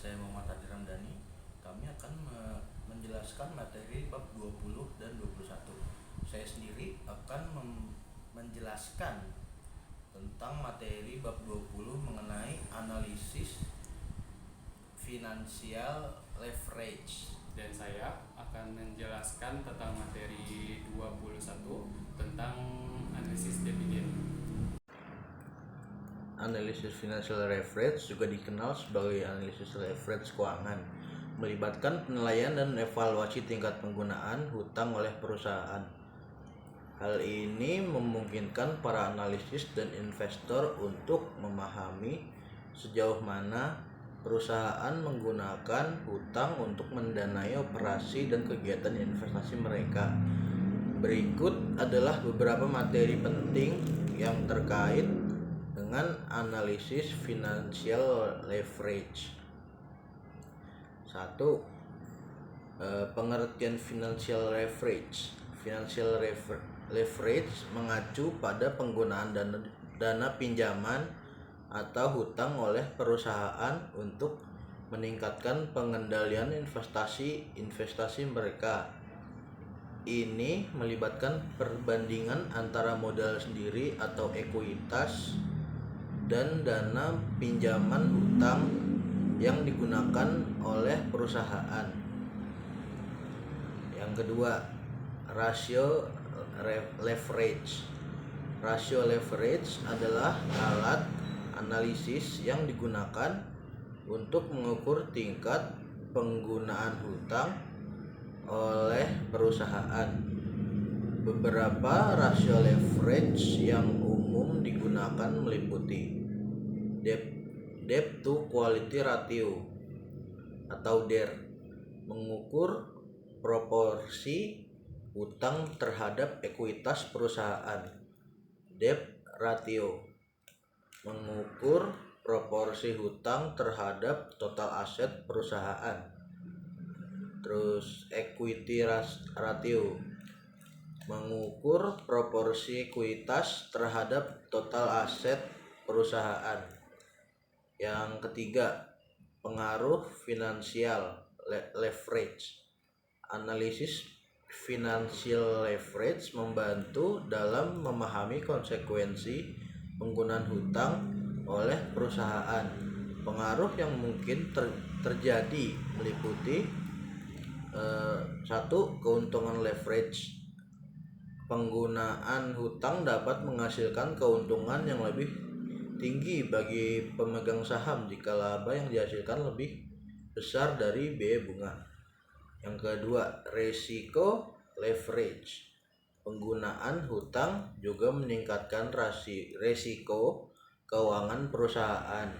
saya Muhammad Hadi Ramdhani. Kami akan menjelaskan materi bab 20 dan 21. Saya sendiri akan menjelaskan tentang materi bab 20 mengenai analisis financial leverage. Dan saya akan menjelaskan tentang materi 21 tentang analisis dividen. Analisis financial leverage juga dikenal sebagai analisis leverage keuangan, melibatkan penilaian dan evaluasi tingkat penggunaan hutang oleh perusahaan. Hal ini memungkinkan para analisis dan investor untuk memahami sejauh mana perusahaan menggunakan hutang untuk mendanai operasi dan kegiatan investasi mereka. Berikut adalah beberapa materi penting yang terkait dengan analisis financial leverage. 1. Pengertian financial leverage. Financial leverage mengacu pada penggunaan dana pinjaman atau hutang oleh perusahaan untuk meningkatkan pengendalian investasi mereka. Ini melibatkan perbandingan antara modal sendiri atau ekuitas dan dana pinjaman hutang yang digunakan oleh perusahaan. Yang kedua, rasio leverage. Rasio leverage adalah alat analisis yang digunakan untuk mengukur tingkat penggunaan hutang oleh perusahaan. Beberapa rasio leverage yang umum digunakan meliputi debt to quality ratio atau DER, mengukur proporsi hutang terhadap ekuitas perusahaan. Debt ratio, mengukur proporsi hutang terhadap total aset perusahaan. Terus equity ratio, mengukur proporsi ekuitas terhadap total aset perusahaan. Yang ketiga, pengaruh finansial leverage. Analisis financial leverage membantu dalam memahami konsekuensi penggunaan hutang oleh perusahaan. Pengaruh yang mungkin terjadi meliputi 1. Keuntungan leverage. Penggunaan hutang dapat menghasilkan keuntungan yang lebih tinggi bagi pemegang saham jika laba yang dihasilkan lebih besar dari biaya bunga. Yang kedua, resiko leverage. Penggunaan hutang juga meningkatkan resiko keuangan perusahaan,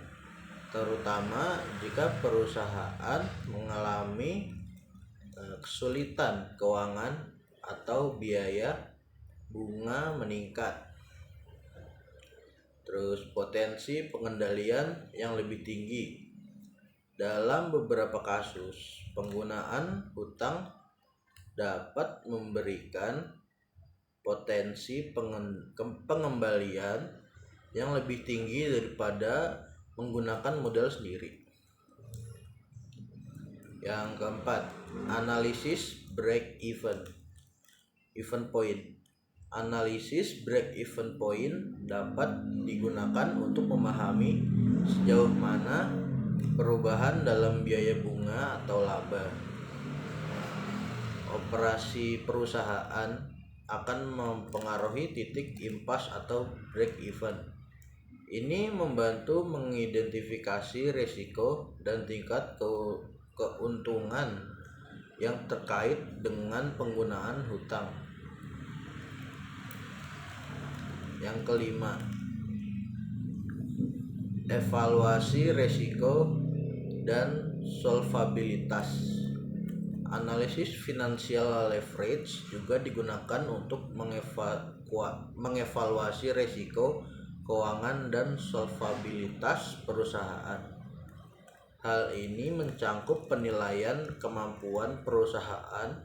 terutama jika perusahaan mengalami kesulitan keuangan atau biaya bunga meningkat. Terus potensi pengendalian yang lebih tinggi. Dalam beberapa kasus, penggunaan hutang dapat memberikan potensi pengembalian yang lebih tinggi daripada menggunakan modal sendiri. Yang keempat, analisis break-even point. Analisis break-even point dapat digunakan untuk memahami sejauh mana perubahan dalam biaya bunga atau laba operasi perusahaan akan mempengaruhi titik impas atau break-even. Ini membantu mengidentifikasi risiko dan tingkat keuntungan yang terkait dengan penggunaan hutang. Yang kelima, evaluasi risiko dan solvabilitas. Analisis financial leverage juga digunakan untuk mengevaluasi risiko keuangan dan solvabilitas perusahaan. Hal ini mencangkup penilaian kemampuan perusahaan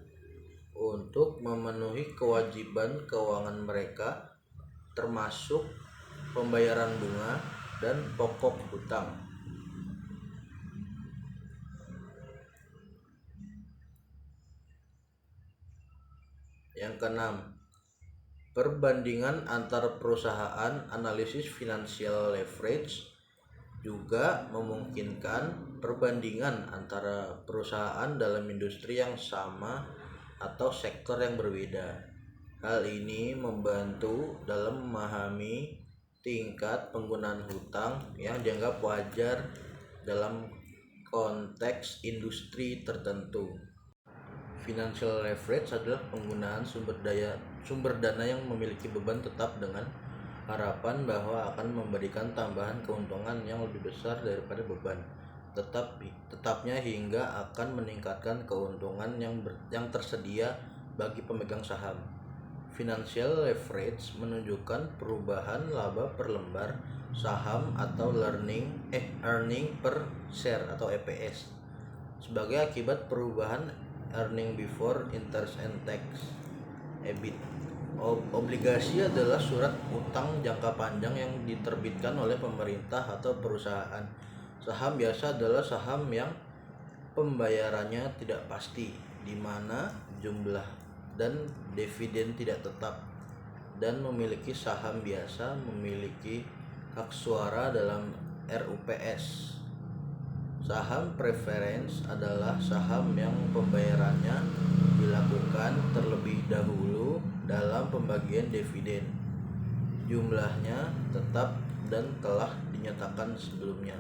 untuk memenuhi kewajiban keuangan mereka, termasuk pembayaran bunga dan pokok hutang. Yang keenam, perbandingan antar perusahaan. Analisis financial leverage juga memungkinkan perbandingan antara perusahaan dalam industri yang sama atau sektor yang berbeda. Hal ini membantu dalam memahami tingkat penggunaan hutang yang dianggap wajar dalam konteks industri tertentu. Financial leverage adalah penggunaan sumber dana yang memiliki beban tetap dengan harapan bahwa akan memberikan tambahan keuntungan yang lebih besar daripada beban tetapnya, hingga akan meningkatkan keuntungan yang tersedia bagi pemegang saham. Financial leverage menunjukkan perubahan laba per lembar saham atau earning per share atau EPS sebagai akibat perubahan earning before interest and tax (EBIT). Obligasi adalah surat utang jangka panjang yang diterbitkan oleh pemerintah atau perusahaan. Saham biasa adalah saham yang pembayarannya tidak pasti, di mana jumlah dan dividen tidak tetap, dan memiliki saham biasa memiliki hak suara dalam RUPS. Saham preference adalah saham yang pembayarannya dilakukan terlebih dahulu dalam pembagian dividen. Jumlahnya tetap dan telah dinyatakan sebelumnya.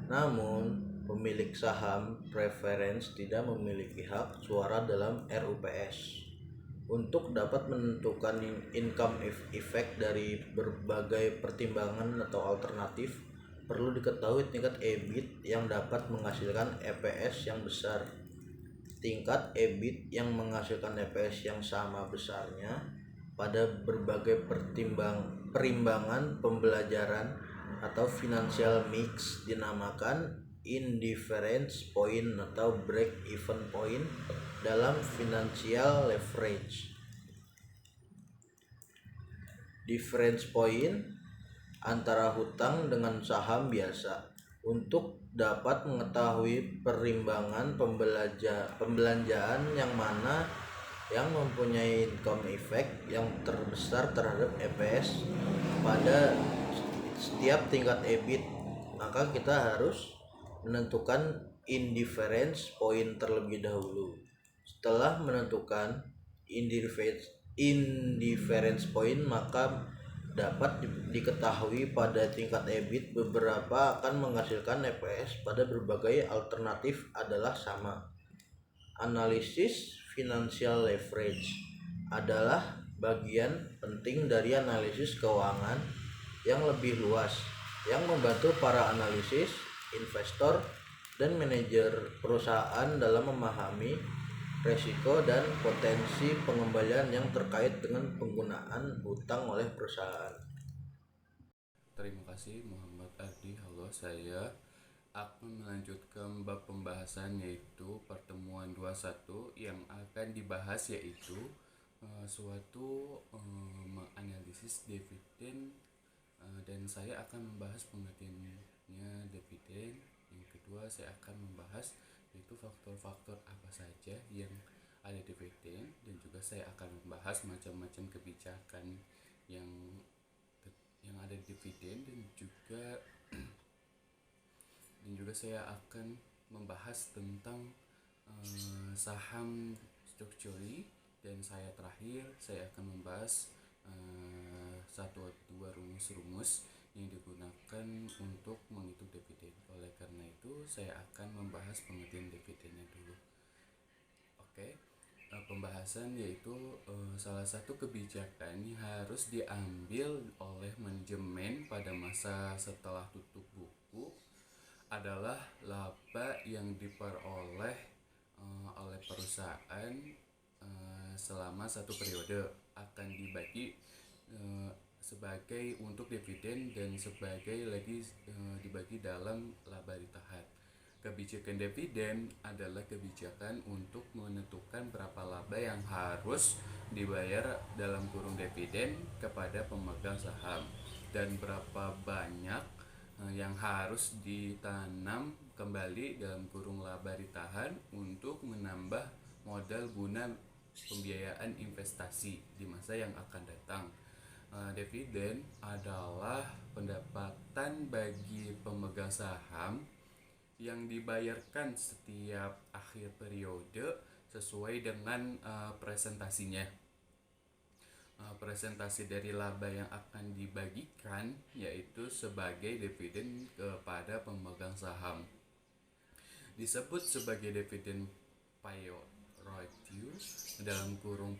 Namun, pemilik saham preference tidak memiliki hak suara dalam RUPS. Untuk dapat menentukan income effect dari berbagai pertimbangan atau alternatif, perlu diketahui tingkat EBIT yang dapat menghasilkan EPS yang besar. Tingkat EBIT yang menghasilkan EPS yang sama besarnya pada berbagai perimbangan pembelajaran atau financial mix dinamakan indifference point atau break even point dalam financial leverage. Difference point antara hutang dengan saham biasa. Untuk dapat mengetahui perimbangan pembelanjaan yang mana yang mempunyai income effect yang terbesar terhadap EPS pada setiap tingkat EBIT, maka kita harus menentukan indifference point terlebih dahulu. Setelah menentukan indifference point, maka dapat diketahui pada tingkat EBIT beberapa akan menghasilkan EPS pada berbagai alternatif adalah sama. Analisis financial leverage adalah bagian penting dari analisis keuangan yang lebih luas, yang membantu para analisis, investor, dan manajer perusahaan dalam memahami resiko dan potensi pengembalian yang terkait dengan penggunaan hutang oleh perusahaan. Terima kasih Muhammad Ardi. Halo, saya akan melanjutkan bab pembahasan yaitu pertemuan 21 yang akan dibahas yaitu suatu menganalisis dividen, dan saya akan membahas pengertiannya dividen. Yang kedua, saya akan membahas yaitu faktor-faktor apa saja yang ada dividen, dan juga saya akan membahas macam-macam kebijakan yang ada di dividen, dan juga saya akan membahas tentang saham structure, dan saya akan membahas satu atau dua rumus-rumus yang digunakan untuk menghitung dividen. Oleh karena itu, saya akan membahas pengertian dividennya dulu. Oke. Pembahasan yaitu salah satu kebijakan yang harus diambil oleh manajemen pada masa setelah tutup buku adalah laba yang diperoleh oleh perusahaan selama satu periode akan dibagi sebagai untuk dividen, dan sebagai lagi dibagi dalam laba ditahan. Kebijakan dividen adalah kebijakan untuk menentukan berapa laba yang harus dibayar dalam kurung dividen kepada pemegang saham, dan berapa banyak yang harus ditanam kembali dalam kurung laba ditahan untuk menambah modal guna pembiayaan investasi di masa yang akan datang. Dividen adalah pendapatan bagi pemegang saham yang dibayarkan setiap akhir periode sesuai dengan presentasinya. Presentasi dari laba yang akan dibagikan yaitu sebagai dividen kepada pemegang saham. Disebut sebagai dividen payout ratio dalam kurung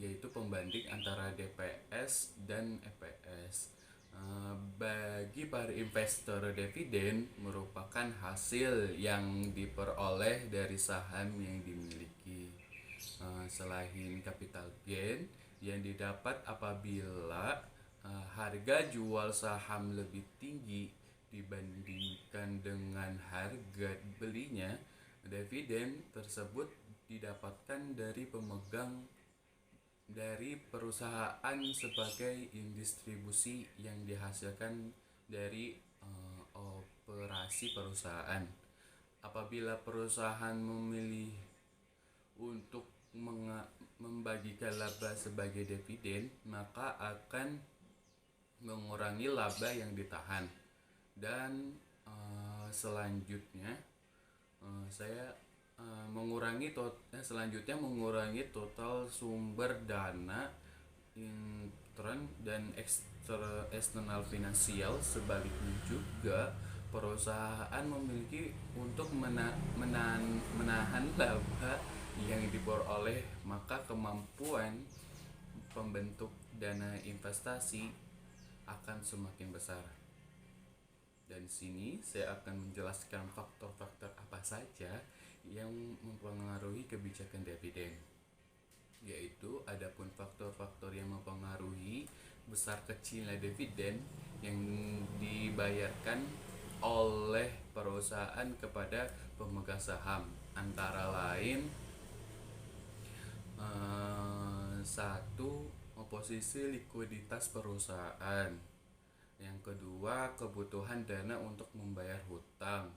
yaitu pembanding antara DPS dan EPS. Bagi para investor, dividen merupakan hasil yang diperoleh dari saham yang dimiliki. Selain capital gain yang didapat apabila harga jual saham lebih tinggi dibandingkan dengan harga belinya, dividen tersebut didapatkan dari pemegang dari perusahaan sebagai distribusi yang dihasilkan dari operasi perusahaan. Apabila perusahaan memilih untuk membagikan laba sebagai dividen, maka akan mengurangi laba yang ditahan. Dan selanjutnya mengurangi total sumber dana intern dan eksternal finansial. Sebaliknya juga perusahaan memiliki untuk menahan laba yang diperoleh, maka kemampuan pembentuk dana investasi akan semakin besar. Dan sini saya akan menjelaskan faktor-faktor apa saja yang mempengaruhi kebijakan dividen. Yaitu adapun faktor-faktor yang mempengaruhi besar kecilnya dividen yang dibayarkan oleh perusahaan kepada pemegang saham, antara lain satu, posisi likuiditas perusahaan. Yang kedua, kebutuhan dana untuk membayar hutang.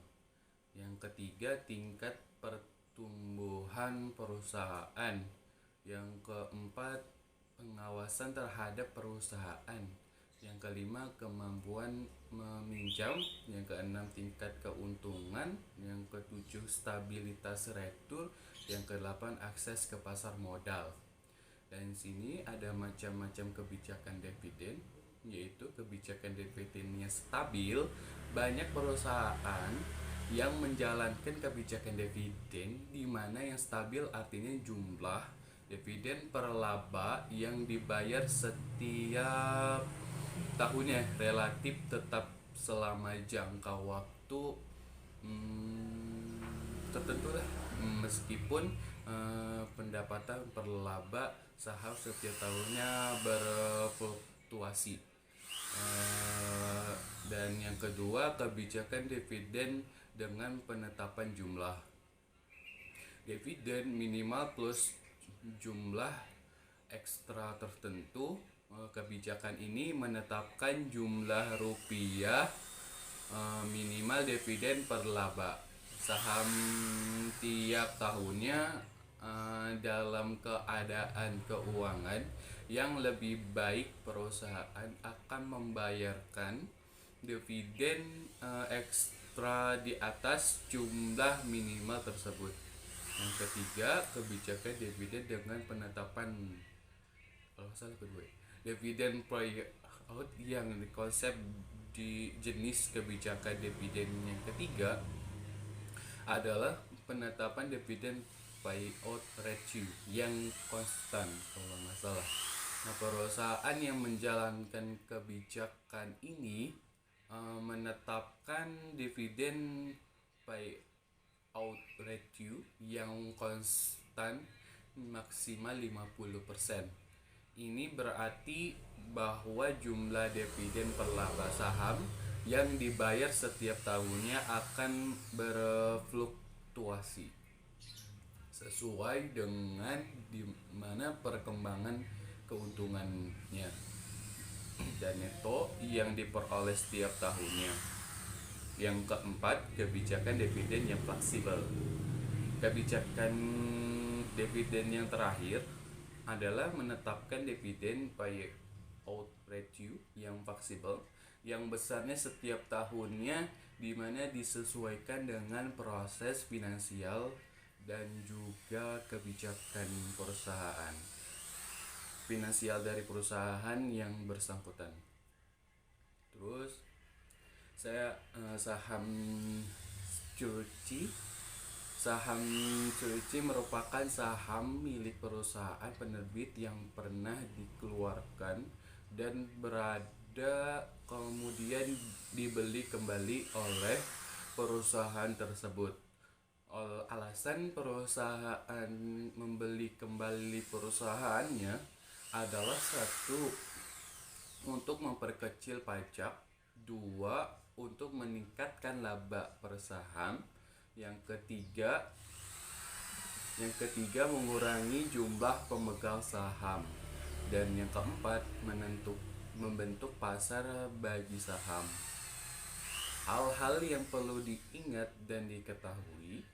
Yang ketiga, tingkat pertumbuhan perusahaan. Yang keempat, pengawasan terhadap perusahaan. Yang kelima, kemampuan meminjam. Yang keenam, tingkat keuntungan. Yang ketujuh, stabilitas rektur. Yang kedelapan, akses ke pasar modal. Dan sini ada macam-macam kebijakan dividen, yaitu kebijakan dividennya stabil. Banyak perusahaan yang menjalankan kebijakan dividen, di mana yang stabil artinya jumlah dividen per laba yang dibayar setiap tahunnya relatif tetap selama jangka waktu tertentu lah, meskipun pendapatan per laba saham setiap tahunnya berfluktuasi. Dan yang kedua, kebijakan dividen dengan penetapan jumlah. Dividen minimal plus jumlah ekstra tertentu. Kebijakan ini menetapkan jumlah rupiah minimal dividen per laba saham tiap tahunnya. Dalam keadaan keuangan yang lebih baik, perusahaan akan membayarkan dividen ekstra di atas jumlah minimal tersebut. Yang ketiga, kebijakan dividen dengan penetapan dividen payout yang konsep di jenis kebijakan dividen yang ketiga adalah penetapan dividen payout ratio yang konstan kalau nggak salah. Nah, perusahaan yang menjalankan kebijakan ini menetapkan dividen payout ratio yang konstan maksimal 50%. Ini berarti bahwa jumlah dividen per laba saham yang dibayar setiap tahunnya akan berfluktuasi sesuai dengan di mana perkembangan keuntungannya dan neto yang diperoleh setiap tahunnya. Yang keempat, kebijakan dividen yang fleksibel. Kebijakan Dividen yang terakhir adalah menetapkan dividen payout ratio yang fleksibel yang besarnya setiap tahunnya, di mana disesuaikan dengan proses finansial dan juga kebijakan perusahaan finansial dari perusahaan yang bersangkutan. Terus saham cuci Saham cuci merupakan saham milik perusahaan penerbit yang pernah dikeluarkan dan berada kemudian dibeli kembali oleh perusahaan tersebut. Alasan perusahaan membeli kembali perusahaannya adalah satu, untuk memperkecil pajak, dua, untuk meningkatkan laba per saham, yang ketiga mengurangi jumlah pemegang saham, dan yang keempat membentuk pasar bagi saham. Hal-hal yang perlu diingat dan diketahui: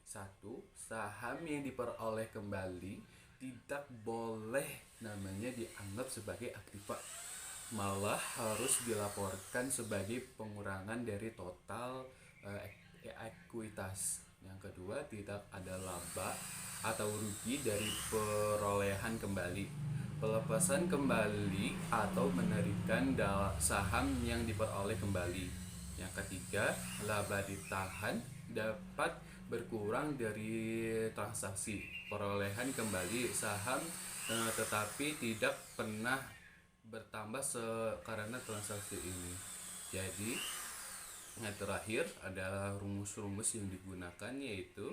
1. Saham yang diperoleh kembali tidak boleh namanya dianggap sebagai aktiva, malah harus dilaporkan sebagai pengurangan dari total ekuitas. Yang kedua, tidak ada laba atau rugi dari perolehan kembali, pelepasan kembali atau menarikan saham yang diperoleh kembali. Yang ketiga, laba ditahan dapat berkurang dari transaksi perolehan kembali saham, tetapi tidak pernah bertambah karena transaksi ini. Jadi yang terakhir adalah rumus-rumus yang digunakan, yaitu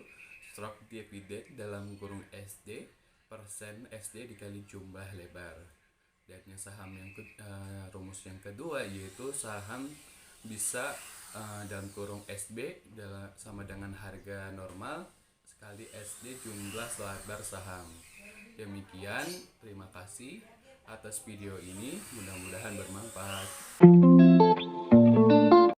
stroke dividen dalam kurung SD, persen SD dikali jumlah lebar. Dan yang rumus yang kedua yaitu saham bisa dalam kurung SB sama dengan harga normal sekali SD jumlah lebar saham. Demikian, terima kasih atas video ini, mudah-mudahan bermanfaat.